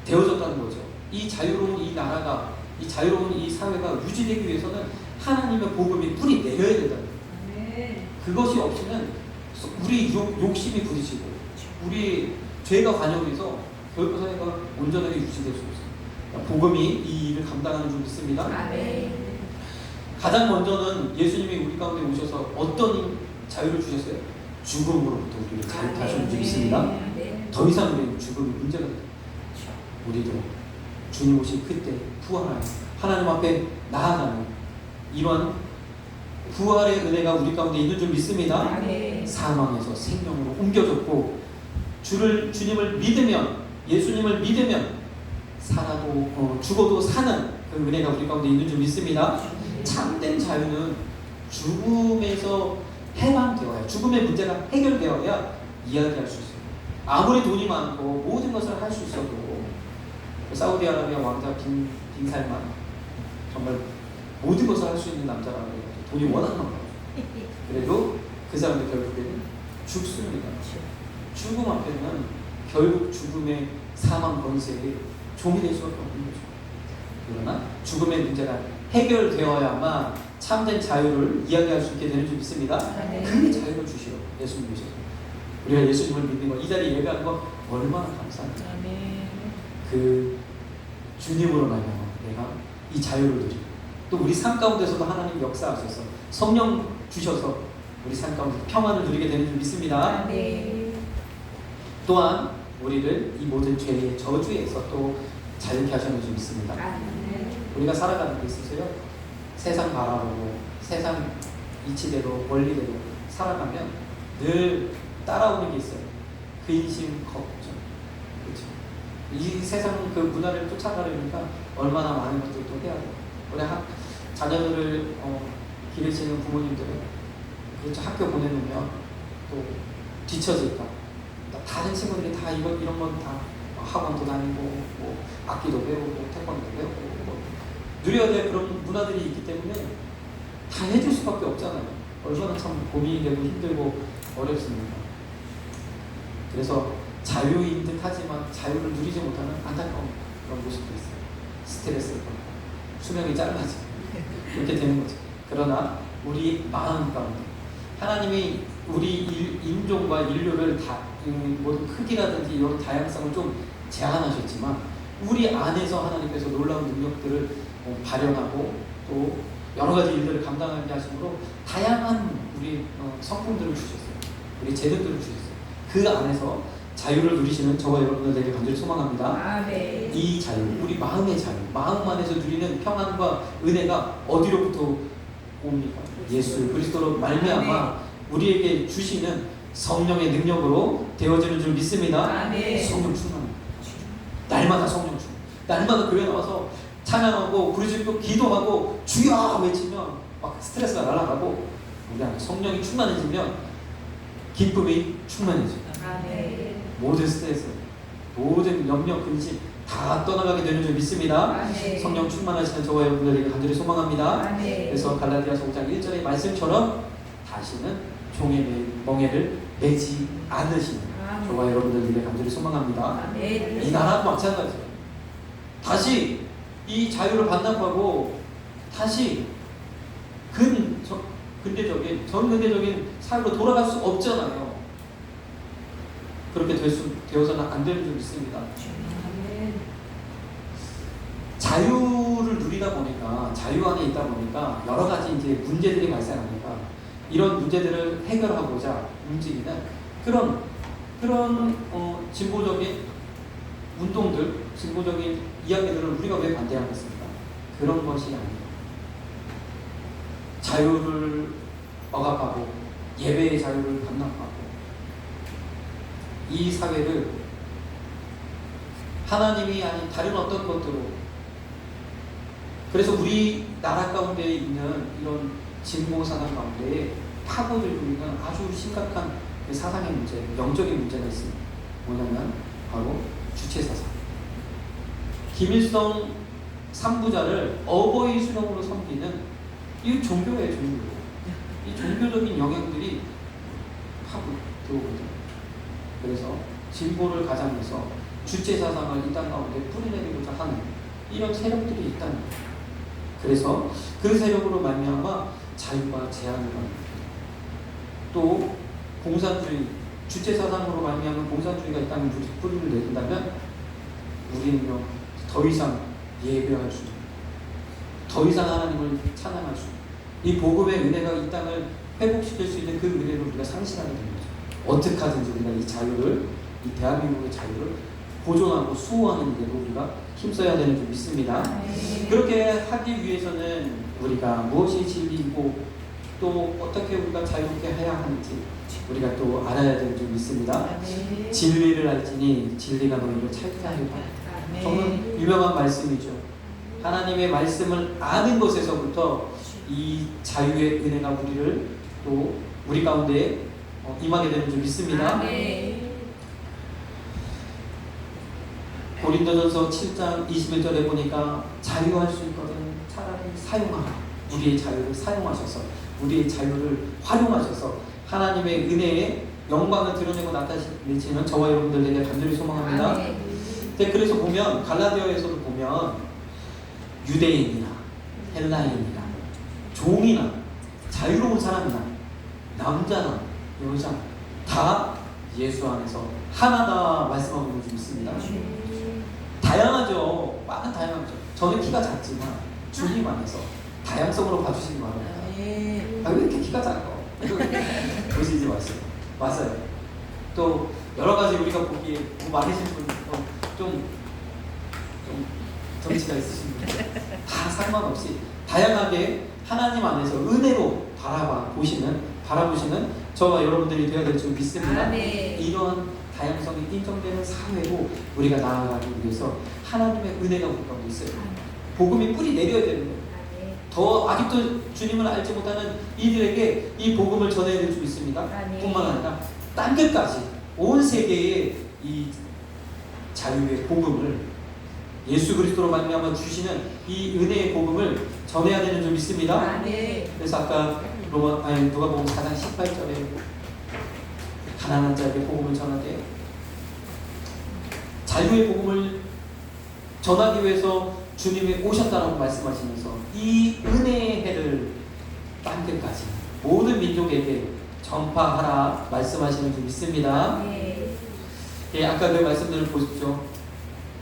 되어졌다는 거죠. 이 자유로운 이 나라가, 이 자유로운 이 사회가 유지되기 위해서는 하나님의 복음이 뿌리 내려야 된다는 거예요. 그것이 없이는 우리 욕심이 부딪히고 우리 죄가 관여해서 결국 사회가 온전하게 유지될 수 없어요. 복음이 이 일을 감당하는 줄 믿습니다. 가장 먼저는 예수님이 우리 가운데 오셔서 어떤 자유를 주셨어요? 죽음으로부터 우리를 자유케 하시는 줄 믿습니다. 더 이상 우리는 죽음이 문제가 됩니다. 우리도 주님 오신 그때 부활하여 하나님 앞에 나아가는 이런 부활의 은혜가 우리 가운데 있는 줄 믿습니다. 사망에서 생명으로 옮겨졌고 주님을 믿으면 예수님을 믿으면 살아도 죽어도 사는 그 은혜가 우리 가운데 있는 줄 믿습니다. 참된 자유는 죽음에서 해방되어야 죽음의 문제가 해결되어야 이야기할 수 있어요. 아무리 돈이 많고 모든 것을 할 수 있어도 사우디아라비아 왕자 빈 살만 정말 모든 것을 할 수 있는 남자라고 해요. 돈이 워낙 많아요. 그래도 그 사람도 결국에는 죽습니다. 죽음 앞에는 결국 죽음의 사망 권세에 종이 될 수밖에 없는 거죠. 그러나 죽음의 문제가 해결되어야만 참된 자유를 이야기할 수 있게 되는 줄 믿습니다. 그 자유를 주시러 예수님 오셔서 우리가 예수님을 믿는 거, 이 자리에 예배하는 거 얼마나 감사합니다. 그 주님으로 말미암아 내가 이 자유를 누리고 또 우리 삶 가운데서도 하나님 역사하셔서 성령 주셔서 우리 삶 가운데 평안을 누리게 되는 줄 믿습니다. 네. 또한 우리를 이 모든 죄의 저주에서 또 자유케 하시는 줄 믿습니다. 우리가 살아가는 데 있어서요, 세상 바라보고 세상 이치대로 원리대로 살아가면 늘 따라오는 게 있어요. 근심, 걱정. 그렇죠? 이 세상 그 문화를 쫓아가려니까 얼마나 많은 것들도 해야 돼요. 우리 자녀들을 기르시는 부모님들은 그렇죠. 학교 보내놓으면 또 뒤처질까. 다른 친구들이 다 이런 건 다 학원도 다니고 뭐 악기도 배우고 태권도 배우고 뭐 누려야 될 그런 문화들이 있기 때문에 다 해줄 수밖에 없잖아요. 얼마나 참 고민이 되고 힘들고 어렵습니다. 그래서 자유인 듯 하지만 자유를 누리지 못하는 안타까운 그런 모습도 있어요. 스트레스를 받고 수명이 짧아지고 이렇게 되는 거죠. 그러나 우리 마음 가운데 하나님이 우리 인종과 인류를 다 모든 크기라든지 이런 다양성을 좀 제한하셨지만 우리 안에서 하나님께서 놀라운 능력들을 발현하고 또 여러 가지 일들을 감당하게 하심으로 다양한 우리 성품들을 주셨어요. 우리 재능들을 주셨어요. 그 안에서 자유를 누리시는 저와 여러분들에게 간절히 소망합니다. 네. 이 자유, 우리 마음의 자유, 마음 안에서 누리는 평안과 은혜가 어디로부터 옵니까? 예수 그리스도로 말미암아 우리에게 주시는 성령의 능력으로 되어지는 줄 믿습니다. 성령 충만. 날마다 성령 충만. 날마다 교회 나와서 찬양하고 부르짖고 기도하고 주여 외치면 막 스트레스가 날아가고 우리 안에 성령이 충만해지면 기쁨이 충만해집니다. 모든 스트레스, 모든 염려, 근심 다 떠나가게 되는 줄 믿습니다. 성령 충만하시는 저와 여러분들에게 간절히 소망합니다. 그래서 갈라디아서 5장 1절의 말씀처럼 다시는 종의 멍에를 매지 않으시는 저와 여러분들에게 간절히 소망합니다. 이 나라도 마찬가지예요. 다시 이 자유를 반납하고 다시 전근대적인 사회로 돌아갈 수 없잖아요. 그렇게 되어서는 안 되는 줄 믿습니다. 자유를 누리다 보니까, 자유 안에 있다 보니까 여러 가지 이제 문제들이 발생하니까 이런 문제들을 해결하고자 움직이는 그런 진보적인 운동들, 진보적인 이야기들을 우리가 왜 반대하겠습니까? 그런 것이 아니에요. 자유를 억압하고 예배의 자유를 반납하고 이 사회를 하나님이 아닌 다른 어떤 것들로, 그래서 우리 나라 가운데 있는 이런 진보 사상 가운데 파고들고 있는 아주 심각한 사상의 문제, 영적인 문제가 있습니다. 뭐냐면 바로 주체사상. 김일성 3부자를 어버이 수령으로 섬기는 이 종교예요, 종교. 이 종교적인 영향들이 파고들어오거든요. 그래서 진보를 가장해서 주체사상을 이 땅 가운데 뿌리내리고자 하는 이런 세력들이 있다는 거예요. 그래서 그 세력으로 말미암아 자유가 제한을 받는, 또 공산주의, 주체사상으로 말미암은 공산주의가 이 땅에 뿌리를 내린다면 우리는요 더 이상 예배할 수, 더 이상 하나님을 찬양할 수, 이 복음의 은혜가 이 땅을 회복시킬 수 있는 그 은혜를 우리가 상실하게 되는 거죠. 어떻게 하든지 우리가 이 자유를, 이 대한민국의 자유를 보존하고 수호하는 일에도 우리가 힘써야 되는 줄 믿습니다. 그렇게 하기 위해서는 우리가 무엇이 진리이고 또 어떻게 우리가 자유롭게 해야 하는지 우리가 또 알아야 되는 줄 믿습니다. 진리를 알지니 진리가 너희를 찾게 하리라. 정말 유명한 말씀이죠. 하나님의 말씀을 아는 것에서부터 이 자유의 은혜가 우리를 또 우리 가운데 임하게 되는 줄 믿습니다. 고린도전서 7장 21절에 보니까 자유할 수 있거든 차라리 사용하라. 우리의 자유를 사용하셔서, 우리의 자유를 활용하셔서 하나님의 은혜의 영광을 드러내고 나타내시는 저와 여러분들에게 간절히 소망합니다. 그래서 보면 갈라디아에서도 보면 유대인이나 헬라인이나 종이나 자유로운 사람이나 남자나 여자 다 예수 안에서 하나다 말씀하고 있는 줄 믿습니다. 다양하죠. 많은 다양하죠. 저는 키가 작지만 주님 안에서 다양성으로 봐주시기 바랍니다. 아, 왜 이렇게 키가 작아? 보시지 마세요. 맞아요. 또 여러 가지 우리가 보기에 뭐 많으신 분, 좀 덩치가 있으신 분, 다 상관없이 다양하게 하나님 안에서 은혜로 바라보시는 저와 여러분들이 되어야 될 줄 믿습니다. 이러한 다양성이 인정되는 사회로 우리가 나아가기 위해서 하나님의 은혜가 우리 가운데 있어요. 복음이 뿌리 내려야 되는 거예요. 더 아직도 주님을 알지 못하는 이들에게 이 복음을 전해야 될 줄 믿습니다. 뿐만 아니라 딴 데까지 온 세계에 이 자유의 복음을 예수 그리스도로 말미암아 주시는 이 은혜의 복음을 전해야 되는 줄 믿습니다. 그래서 아까 누가복음 4장 18절에 가난한 자에게 복음을 전하되 자유의 복음을 전하기 위해서 주님이 오셨다라고 말씀하시면서 이 은혜의 해를 딴 데까지 모든 민족에게 전파하라 말씀하시는 줄 믿습니다. 예, 아까 그 말씀들을 보십시오.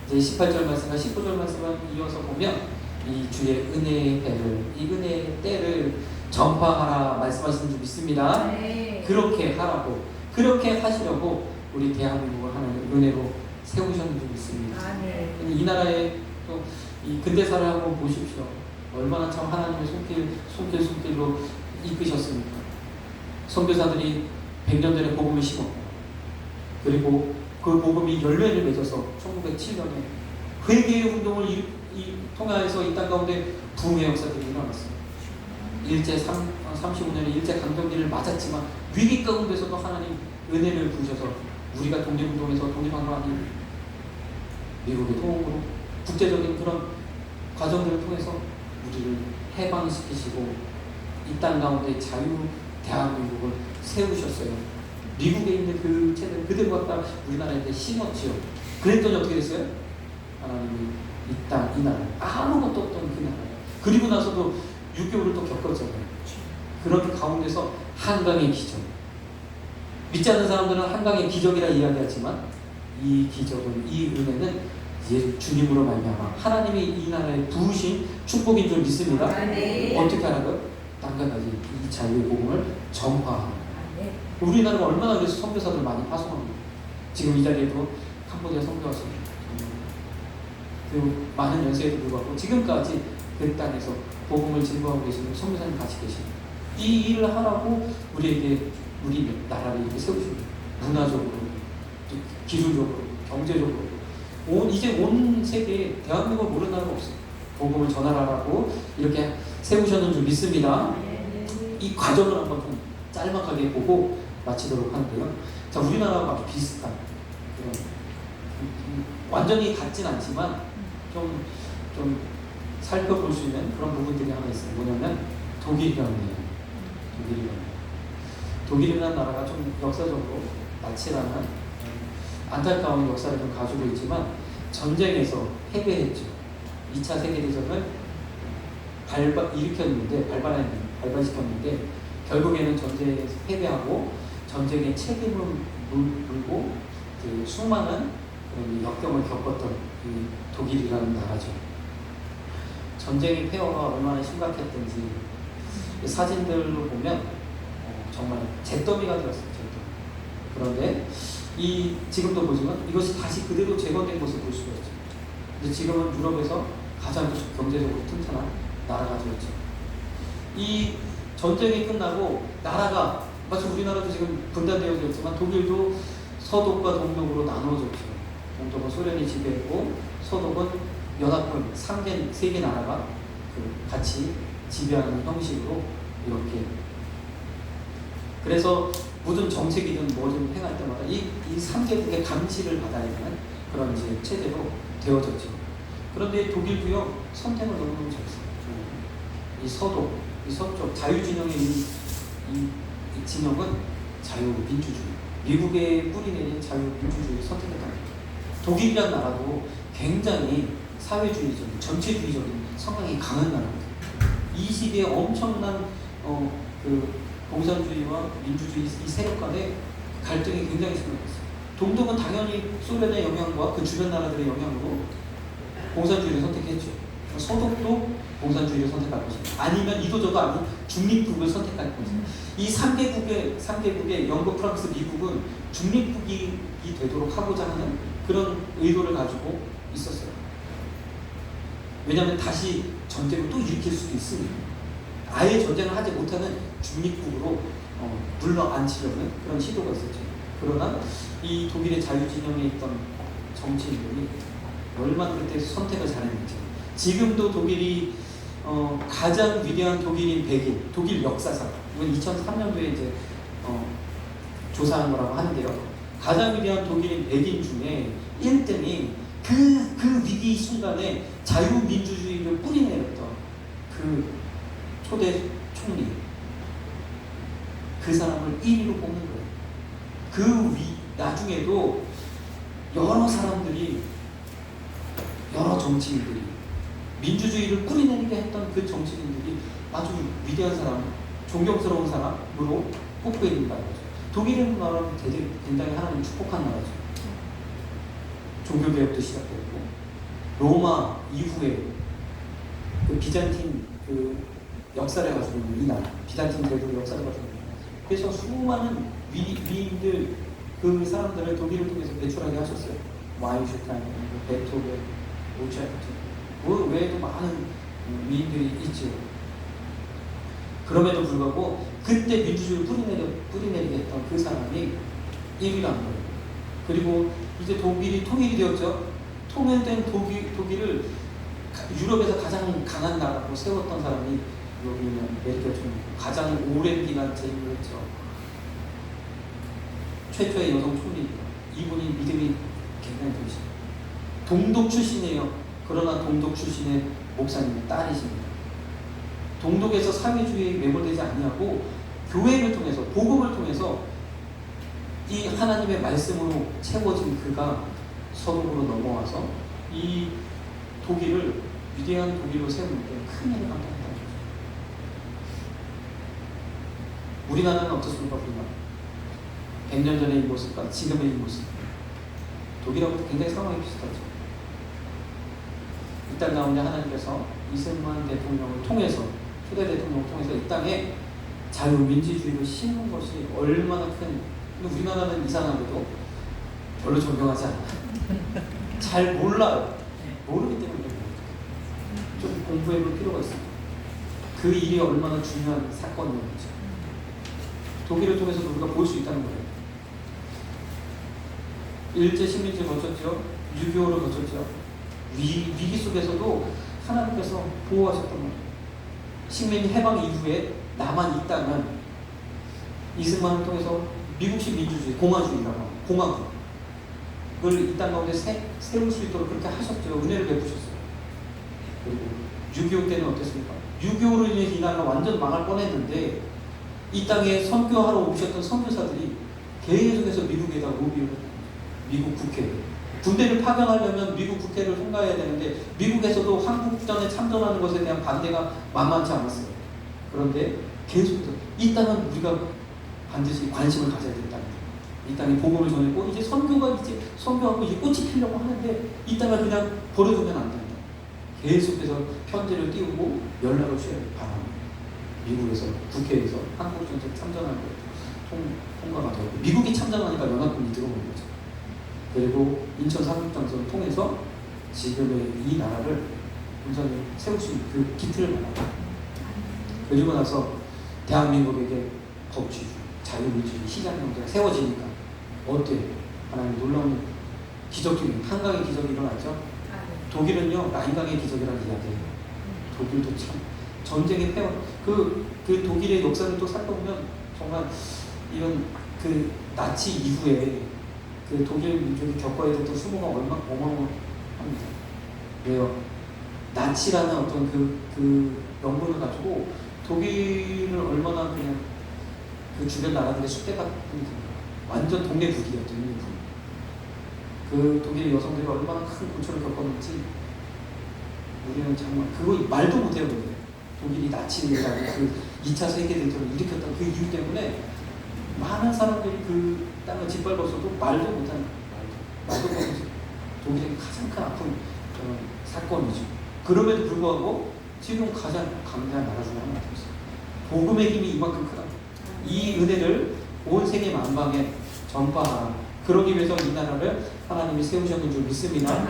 이제 18절 말씀과 19절 말씀을 이어서 보면 이 주의 은혜의 해를, 이 은혜의 때를 전파하라 말씀하시는 줄 믿습니다. 그렇게 하라고, 그렇게 하시려고 우리 대한민국을 하나님 은혜로 세우셨는 줄 믿습니다. 이 나라의 또 이 근대사를 한번 보십시오. 얼마나 참 하나님의 손길로 이끄셨습니까? 선교사들이 100년 전에 복음을 심었고, 그리고 그 복음이 열매를 맺어서 1907년에 회개의 운동을 통하여서 이 땅 가운데 부흥의 역사들이 일어났어요. 일제 35년에 일제 강점기를 맞았지만 위기 가운데서도 하나님 은혜를 부으셔서 우리가 독립운동에서 독립한 거 아니에요. 미국의 통으로 국제적인 그런 과정들을 통해서 우리를 해방시키시고 이 땅 가운데 자유 대한민국을 세우셨어요. 미국에 있는 그 체들 그대로 갖다 우리나라에 심었지요. 그랬더니 어떻게 됐어요? 하나님이 이 땅, 이 나라 아무것도 없던 그 나라 그리고 나서도 6개월을 또 겪었잖아요. 그런 가운데서 한강의 기적, 믿지 않는 사람들은 한강의 기적이라 이야기하지만 이 기적은, 이 은혜는 주님으로 말미암아 하나님이 이 나라에 부으신 축복인 줄 믿습니다. 어떻게 하라고요? 땅까지 이 자유의 복음을 전파하는. 우리나라가 얼마나 그래서 선교사들 많이 파송합니다. 지금 이 자리에도 캄보디아 선교하십니다. 그 많은 연세에도 불구하고 지금까지 그 땅에서 복음을 증거하고 계시는 선교사님 같이 계십니다. 이 일을 하라고 우리 나라를 이렇게 세우십니다. 문화적으로, 기술적으로, 경제적으로. 이제 온 세계에 대한민국을 모르는 나라가 없어요. 복음을 전하라고 이렇게 세우셨는 줄 믿습니다. 이 과정을 한번 좀 짤막하게 보고 마치도록 하는데요. 자, 우리나라와 아주 비슷한 완전히 같진 않지만 좀 살펴볼 수 있는 그런 부분들이 하나 있어요. 뭐냐면 독일이라는 독일이라는 나라가 좀 역사적으로 나치라는 안타까운 역사를 좀 가지고 있지만 전쟁에서 패배했죠. 2차 세계대전을 발발시켰는데 결국에는 전쟁에서 패배하고 전쟁의 책임을 물고 그 수많은 역경을 겪었던 이 독일이라는 나라죠. 전쟁의 폐허가 얼마나 심각했던지 사진들로 보면 정말 잿더미가 되었어요. 그런데 지금도 보지만 이것이 다시 그대로 재건된 것을 볼 수가 있죠. 근데 지금은 유럽에서 가장 경제적으로 튼튼한 나라가 되었죠. 이 전쟁이 끝나고 나라가 마치 우리나라도 지금 분단되어져 있지만 독일도 서독과 동독으로 나누어졌죠. 동독은 소련이 지배했고 서독은 연합군 3개 나라가 같이 지배하는 형식으로 이렇게. 그래서 모든 정책이든 뭐든 행할 때마다 이 3개국의 감시를 받아야 되는 그런 이제 체제로 되어졌죠. 그런데 독일도요 선택을 너무너무 잘했어요. 이 서독, 이 서쪽 자유진영의 이 진영은 자유민주주의, 미국의 뿌리내린 자유민주주의를 선택했다. 독일이라는 나라도 굉장히 사회주의적인, 전체주의적인 성향이 강한 나라입니다. 이 시기에 엄청난 공산주의와 민주주의 이 세력 간의 갈등이 굉장히 심각했어요. 동독은 당연히 소련의 영향과 그 주변 나라들의 영향으로 공산주의를 선택했죠. 서독도 공산주의를 선택할 것입니다. 아니면 이도저도 아닌 중립국을 선택할 것입니다. 이 3개국의 영국, 프랑스, 미국은 중립국이 되도록 하고자 하는 그런 의도를 가지고 있었어요. 왜냐하면 다시 전쟁을 또 일으킬 수도 있으니 아예 전쟁을 하지 못하는 중립국으로 물러앉히려는 그런 시도가 있었죠. 그러나 이 독일의 자유진영에 있던 정치인들이 얼마나 그때 선택을 잘했는지, 지금도 독일이 가장 위대한 독일인 100인, 독일 역사상, 이건 2003년도에 이제 조사한 거라고 하는데요. 가장 위대한 독일인 100인 중에 1등이 그 위기 순간에 자유민주주의를 뿌리내렸던 그 초대 총리, 그 사람을 1위로 뽑는 거예요. 나중에도 여러 사람들이, 여러 정치인들이, 민주주의를 뿌리내리게 했던 그 정치인들이 아주 위대한 사람, 존경스러운 사람으로 뽑고 있는 거죠. 독일은 나라는 굉장히 하나님 축복한 나라죠. 종교개혁도 시작됐고, 로마 이후에 그 비잔틴 그 역사를 가지고 있는 이 나라, 비잔틴 대국의 역사를 가지고 있는 나라. 그래서 수많은 위인들, 그 사람들을 독일을 통해서 배출하게 하셨어요. 아인슈타인, 베토벤, 모차르트, 그 외에도 많은 위인들이 있죠. 그럼에도 불구하고 그때 민주주의를 뿌리내리게 했던 그 사람이 1위라는 거예요. 그리고 이제 독일이 통일이 되었죠. 통일된 독일을 유럽에서 가장 강한 나라로 세웠던 사람이 여기는 메르켈 총리, 가장 오랜 기간 재임을 했죠. 최초의 여성 총리입니다. 이분이 믿음이 굉장히 좋으십니다. 동독 출신이에요. 그러나 동독 출신의 목사님 딸이십니다. 동독에서 사회주의에 매몰되지 아니하고 교회를 통해서, 복음을 통해서 이 하나님의 말씀으로 채워진 그가 서독으로 넘어와서 이 독일을 위대한 독일로 세우는데 큰 일을 감당했다는 거죠. 우리나라는 어떻습니까? 우리나라 100년 전의 이 모습과 지금의 이 모습, 독일하고도 굉장히 상황이 비슷하죠. 이 땅 가운데 하나님께서 이승만 대통령을 통해서, 초대 대통령을 통해서 이 땅에 자유민주주의를 심은 것이 얼마나 큰, 근데 우리나라는 이상하게도 별로 존경하지 않아요. 잘 몰라요. 모르기 때문에 좀 공부해볼 필요가 있습니다. 그 일이 얼마나 중요한 사건이었는지 독일을 통해서 우리가 볼 수 있다는 거예요. 일제 식민지를 거쳤죠. 6.25를 거쳤죠. 위기 속에서도 하나님께서 보호하셨던 거예요. 식민 해방 이후에 남한 이 땅은 이승만을 통해서 미국식 민주주의, 공화주의라고 합니다. 공화국. 그걸 이 땅 가운데 세울 수 있도록 그렇게 하셨죠. 은혜를 베푸셨어요. 그리고 6.25 때는 어땠습니까? 6.25로 인해 이 나라가 완전 망할 뻔했는데 이 땅에 선교하러 오셨던 선교사들이 계속해서 미국에다 로비를 했어요. 미국 국회. 군대를 파견하려면 미국 국회를 통과해야 되는데 미국에서도 한국전에 참전하는 것에 대한 반대가 만만치 않았어요. 그런데 계속해서 이 땅은 우리가 반드시 관심을 가져야 된다는 거예요. 이 땅에 복음을 전했고 이제 선교가 이제 선교하고 이제 꽃이 피려고 하는데 이 땅을 그냥 버려두면 안 된다. 계속해서 편지를 띄우고 연락을 취해야 바랍니다. 미국에서 국회에서 한국전쟁 참전하는 거 통과가 되고 미국이 참전하니까 연합군이 들어오는 거죠. 그리고 인천 삼육장선을 통해서 지금의 이 나라를 온전히 세울 수 있는 그 기틀을 만납니다. 그리고 나서 대한민국에게 법치주의, 자유민주주의, 시장경제가 세워지니까 어때요? 하나님 놀라운 기적적인 한강의 기적이 일어났죠. 독일은요 라인강의 기적이라는 이야기예요. 독일도 참 전쟁의 폐원, 그 독일의 역사를 또 살펴보면 정말 이런 그 나치 이후에 그 독일 민족이 겪어야 됐던 수모가 얼마나 어마어마합니다. 왜요? 나치라는 어떤 그 명분을 가지고 독일을 얼마나 그냥 그 주변 나라들의 숫대가 완전 동네북이었죠. 그 독일의 여성들이 얼마나 큰 고초를 겪었는지 우리는 정말 그거 말도 못해요. 독일이 나치라는 그 2차 세계대전을 일으켰던 그 이유 때문에 많은 사람들이 그 땅을 짓밟았어도 말도 못하는, 말도 못하는 독일의 가장 큰 아픔, 사건이죠. 그럼에도 불구하고 지금 가장 강대한 나라 중 하나가 되었어요. 복음의 힘이 이만큼 크다. 이 은혜를 온 세계 만방에 전파하라. 그러기 위해서 이 나라를 하나님이 세우셨는 줄 믿습니다.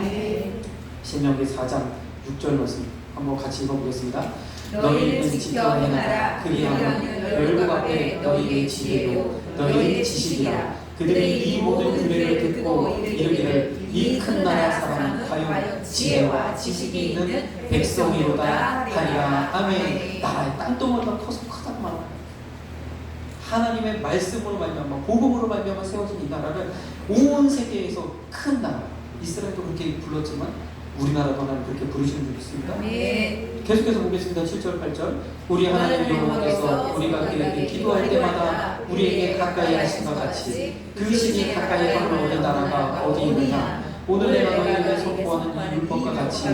신명기 4장 6절 말씀 한번 같이 읽어보겠습니다. 너희는 지켜 행하라. 그리하면 열국 앞에 너희의 지혜요 너희의 지식이라. 그들이 이 모든 규례를 듣고 이르기를 이 큰 나라 사람은 과연 지혜와 지식이 있는 백성이로다 하리라. 아멘. 나라의 땅덩어리가 커서 크다고 말합니다. 하나님의 말씀으로 말미암아 복음으로 말미암아 세워진 이 나라를 온 세계에서 큰 나라, 이스라엘도 그렇게 불렀지만 우리나라도 하나님 그렇게 부르시는 줄 믿습니다. 계속해서 보겠습니다. 7절 8절 우리 하나님 여호와께서 우리가 그에게 기도할 때마다 우리에게 가까이 하신 것 같이 그 신이 가까이 하는 나라가 어디 있느냐. 오늘 내가 너희에게 선포하는 이 율법과 같이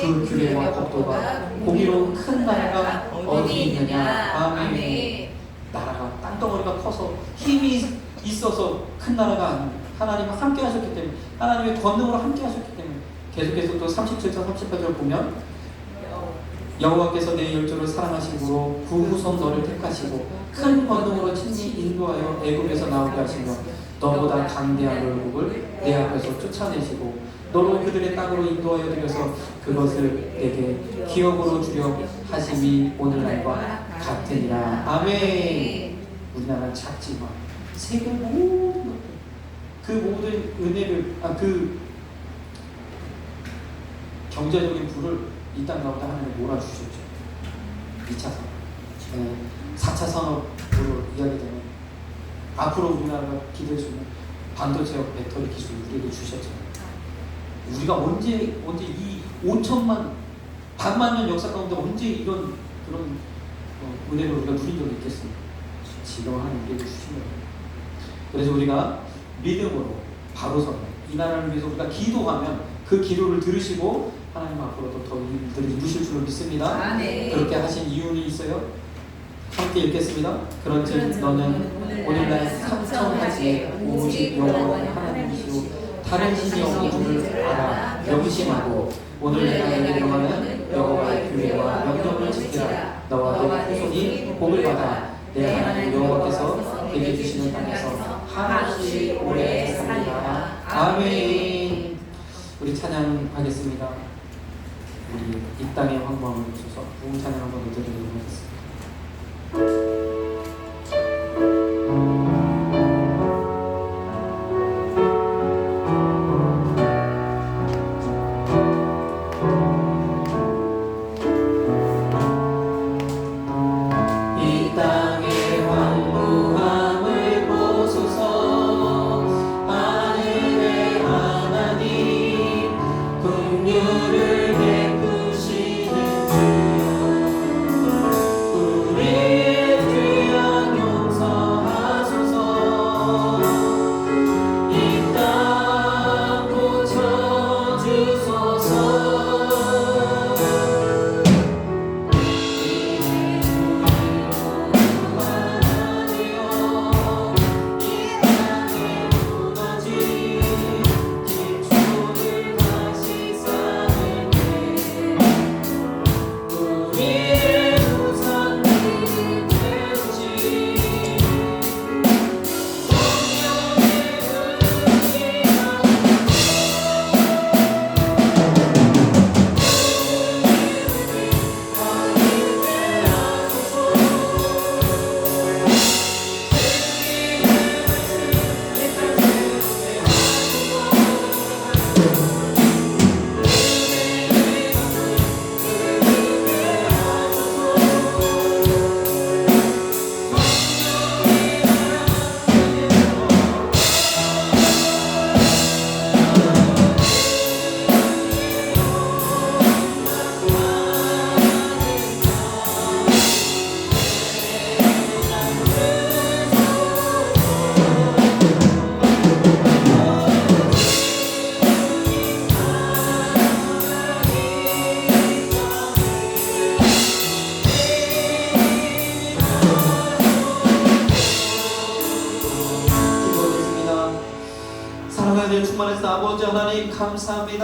그 규례와 법도가 공의로운 큰 나라가 어디 있느냐. 아멘. 나라가 땅덩어리가 커서 힘이 있어서 큰 나라가 아닙니다. 하나님은 함께 하셨기 때문에, 하나님의 권능으로 함께 하셨기 때문에. 계속해서 또 37절 38절 보면 여호와께서 내 열조를 사랑하심으로 그 후손 너를 택하시고 큰 권능으로 친히 인도하여 애굽에서 나오게 하시며 너보다 강대한 열국을 내 앞에서 쫓아내시고 너로 그들의 땅으로 인도하여 드려서 그것을 내게 기업으로 주려 하심이 오늘날과 같으니라. 아멘. 우리나라는 작지만 세계 모든 그 모든 은혜를 그 경제적인 부를 이 땅 가운데 하나님 몰아주셨죠. 2차 산업, 4차 산업으로 이야기되는 앞으로 우리나라가 기대할 수 있는 반도체와 배터리 기술 우리에게 주셨잖아요. 우리가 언제 이 5천만 100만 년 역사 가운데 언제 이런 그런 은혜를 우리가 누린 적이 있겠습니까? 지금 하나님 우리에게 주신 거예요. 그래서 우리가 믿음으로 바로 서는 이 나라를 위해서 우리가 기도하면 그 기도를 들으시고 하나님 앞으로도 더 일들을 이루실 줄로 믿습니다. 그렇게 하신 이유는 있어요. 함께 읽겠습니다. 그런즉 너는 오늘날 삼천하지에 오직 여호와 하나님이시오 다른 신이 없는 줄을 알아 명심하고 오늘 내가 너에게 명하는 여호와의 규례와 명령을 지키라. 너와 내 후손이 복을 받아 내 하나님 여호와께서 내게 주시는 땅에서 한없이 오래 살리라. 아멘. 우리 찬양하겠습니다. 우리 이 땅의 황망을 주셔서 부흥 찬양 한번 드리도록 하겠습니다. 충만해서 아버지 하나님 감사합니다.